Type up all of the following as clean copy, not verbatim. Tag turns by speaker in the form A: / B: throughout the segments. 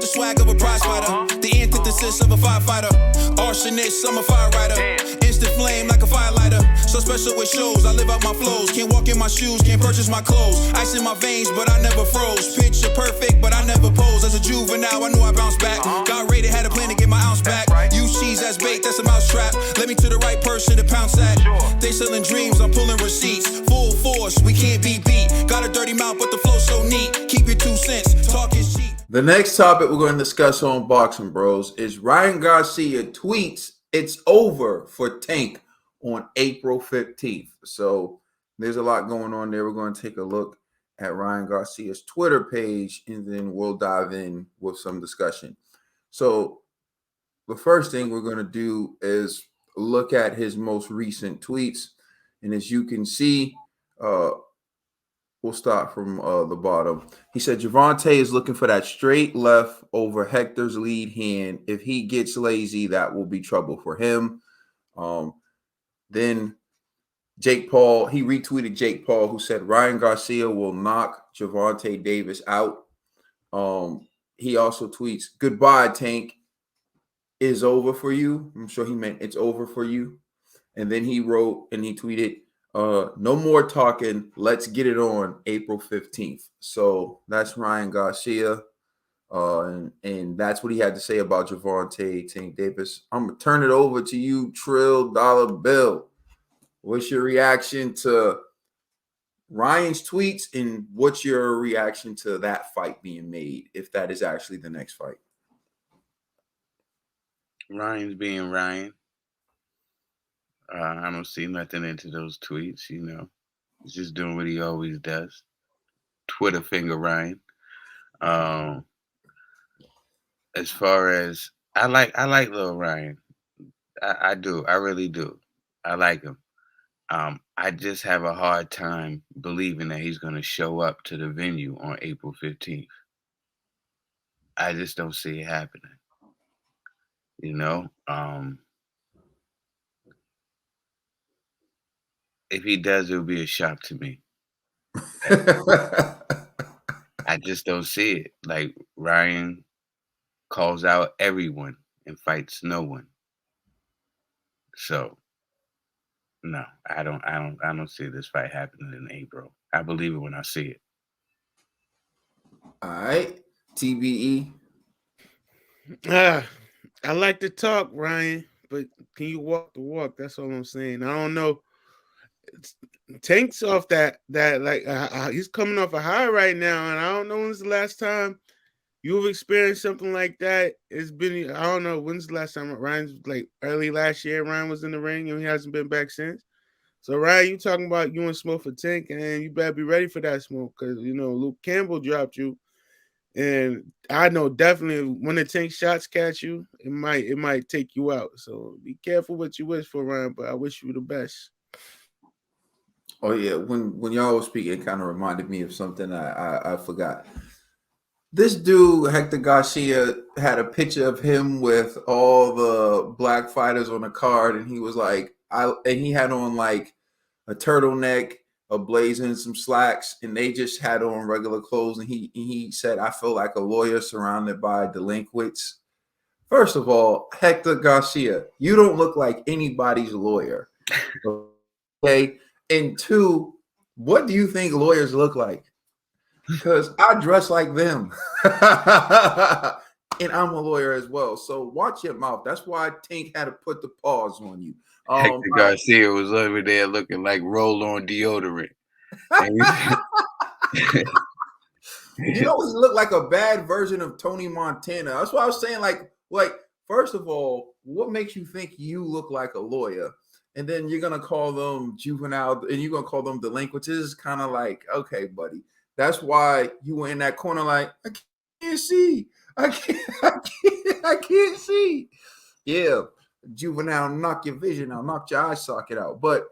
A: swag of a prize fighter. The antithesis of a firefighter. Arsonist, I'm a fire rider. Instant flame like a firelighter. So special with shows, I live out my flows. Can't walk in my shoes, can't purchase my clothes. Ice in my veins, but I never froze. Picture perfect, but I never pose. As a juvenile, I knew I bounced back. Got rated, had a plan to get my ounce back. Use cheese as bait, that's a mousetrap. Let me to the right person to pounce at. They selling dreams, I'm pulling receipts. Full force, we can't be beat. Got a dirty mouth, but the flow so neat. Keep your 2 cents, talk is cheap.
B: The next topic we're going to discuss on Boxing Bros is Ryan Garcia tweets it's over for Tank on April 15th. So there's a lot going on there. We're going to take a look at Ryan Garcia's Twitter page, and then we'll dive in with some discussion. So the first thing we're going to do is look at his most recent tweets. And as you can see, we'll start from the bottom. He said, Gervonta is looking for that straight left over Hector's lead hand. If he gets lazy, that will be trouble for him. Then Jake Paul, he retweeted Jake Paul, who said Ryan Garcia will knock Gervonta Davis out. He also tweets, goodbye, Tank. Is over for you. I'm sure he meant it's over for you. And then he wrote and he tweeted, no more talking. Let's get it on April 15th. So that's Ryan Garcia. And that's what he had to say about Gervonta Tank Davis. I'm going to turn it over to you, Trill Dollar Bill. What's your reaction to Ryan's tweets, and what's your reaction to that fight being made, if that is actually the next fight?
C: Ryan's being Ryan. I don't see nothing into those tweets, you know. He's just doing what he always does. Twitter finger Ryan. As far as I like little Ryan. I do. I really do. I like him. I just have a hard time believing that he's going to show up to the venue on April 15th. I just don't see it happening. You know, if he does, it'll be a shock to me. I just don't see it. Like, Ryan calls out everyone and fights no one. So, no, I don't see this fight happening in April. I believe it when I see it.
B: All right, TBE.
D: I like to talk, Ryan, but can you walk the walk? That's all I'm saying. I don't know. Tank's off that like he's coming off a high right now, and I don't know when's the last time you've experienced something like that. It's been, I don't know when's the last time. Ryan's like early last year. Ryan was in the ring, and he hasn't been back since. So Ryan, you talking about you want smoke for Tank, and you better be ready for that smoke, because you know Luke Campbell dropped you. And I know definitely when the Tank shots catch you, it might take you out. So be careful what you wish for, Ryan. But I wish you the best.
B: Oh yeah, when y'all was speaking, it kind of reminded me of something I forgot. This dude Hector Garcia had a picture of him with all the black fighters on the card, and he was like, and he had on like a turtleneck, a blazer, and some slacks, and they just had on regular clothes. And he said, I feel like a lawyer surrounded by delinquents. First of all, Hector Garcia, you don't look like anybody's lawyer. Okay. And two, what do you think lawyers look like? Because I dress like them. And I'm a lawyer as well. So watch your mouth. That's why Tank had to put the pause on you.
C: Hector Garcia was over there looking like roll-on deodorant.
B: You know, he looked like a bad version of Tony Montana. That's why I was saying, like, first of all, what makes you think you look like a lawyer? And then you're gonna call them juvenile, and you're gonna call them delinquents. It's kind of like, okay, buddy. That's why you were in that corner, like, I can't see. I can't see. Yeah. Juvenile, knock your vision out, knock your eye socket out. But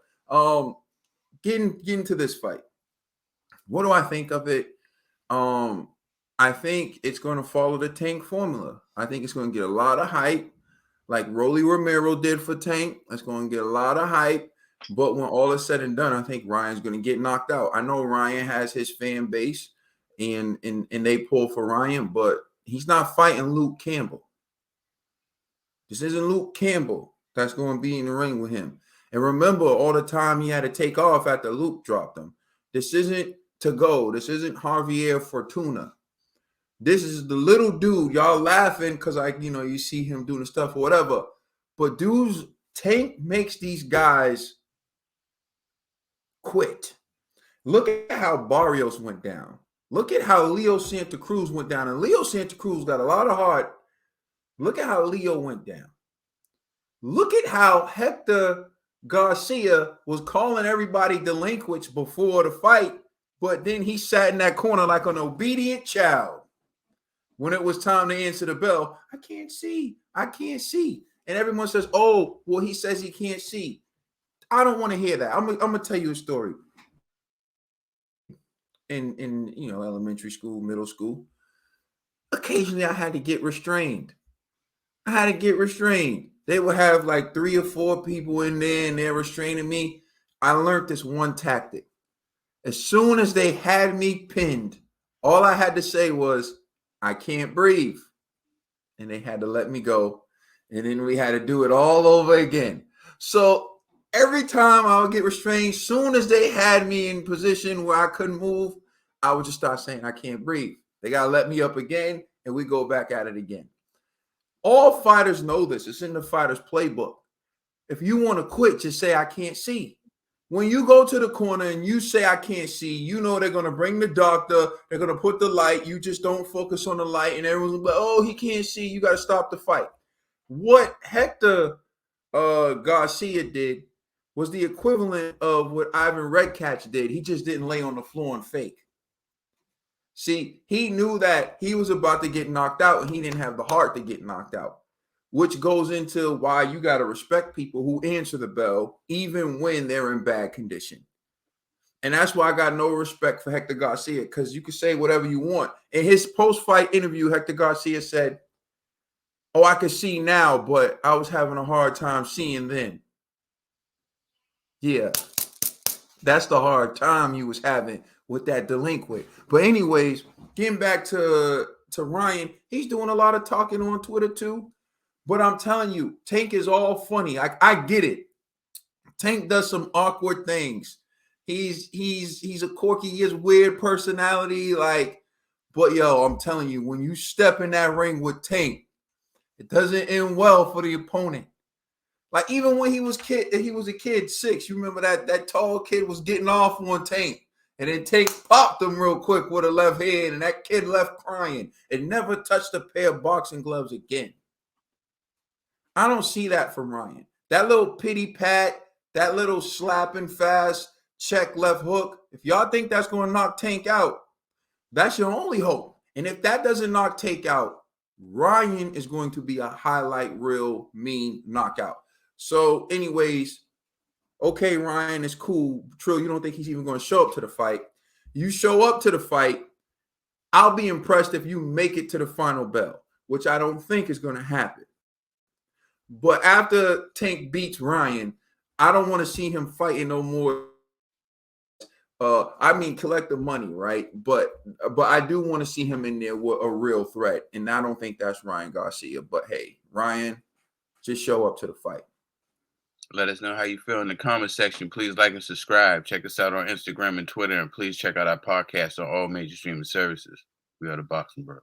B: getting to this fight, what do I think of it? I think it's going to follow the Tank formula. I think it's going to get a lot of hype, like Rolly Romero did for Tank. It's going to get a lot of hype. But when all is said and done, I think Ryan's going to get knocked out. I know Ryan has his fan base, and they pull for Ryan, but He's not fighting Luke Campbell. This isn't Luke Campbell that's going to be in the ring with him. And remember all the time he had to take off after Luke dropped him. This isn't to go. This isn't Javier Fortuna. This is the little dude. Y'all laughing because you see him doing stuff or whatever. But dudes, Tank makes these guys quit. Look at how Barrios went down. Look at how Leo Santa Cruz went down. And Leo Santa Cruz got a lot of heart. Look at how Leo went down. Look at how Hector Garcia was calling everybody delinquents before the fight, but then he sat in that corner like an obedient child. When it was time to answer the bell, I can't see. And everyone says, oh, well, he says he can't see. I don't want to hear that. I'm gonna tell you a story. In elementary school, middle school, occasionally I had to get restrained. They would have like 3 or 4 people in there and they're restraining me. I learned this one tactic. As soon as they had me pinned, all I had to say was, I can't breathe. And they had to let me go. And then we had to do it all over again. So every time I would get restrained, soon as they had me in position where I couldn't move, I would just start saying, I can't breathe. They got to let me up again, and we go back at it again. All fighters know this. It's in the fighter's playbook. If you want to quit, just say, I can't see. When you go to the corner and you say, I can't see, you know they're going to bring the doctor. They're going to put the light. You just don't focus on the light, and everyone's like, oh, he can't see. You got to stop the fight. What Hector Garcia did was the equivalent of what Ivan Redcatch did. He just didn't lay on the floor and fake. See, he knew that he was about to get knocked out and he didn't have the heart to get knocked out, which goes into why you got to respect people who answer the bell even when they're in bad condition. And that's why I got no respect for Hector Garcia, because you can say whatever you want. In his post-fight interview, Hector Garcia said, oh, I can see now, but I was having a hard time seeing then. Yeah, that's the hard time you was having with that delinquent. But anyways, getting back to Ryan, he's doing a lot of talking on Twitter too. But I'm telling you, Tank is all funny. I get it. Tank does some awkward things. He's a quirky, he has weird personality. But yo, I'm telling you, when you step in that ring with Tank, it doesn't end well for the opponent. Like even when he was a kid, 6. You remember that tall kid was getting off on Tank. And then Tank popped him real quick with a left hand, and that kid left crying and never touched a pair of boxing gloves again. I don't see that from Ryan. That little pity pat, that little slapping fast check left hook, if y'all think that's going to knock Tank out, that's your only hope. And if that doesn't knock Tank out, Ryan is going to be a highlight reel mean knockout. So anyways, okay, Ryan, it's cool. Trill, you don't think he's even going to show up to the fight. You show up to the fight, I'll be impressed if you make it to the final bell, which I don't think is going to happen. But after Tank beats Ryan, I don't want to see him fighting no more. Collect the money, right? But I do want to see him in there with a real threat, and I don't think that's Ryan Garcia. But hey, Ryan, just show up to the fight.
C: Let us know how you feel in the comment section. Please like and subscribe. Check us out on Instagram and Twitter, and please check out our podcast on all major streaming services. We are the Boxing Bros.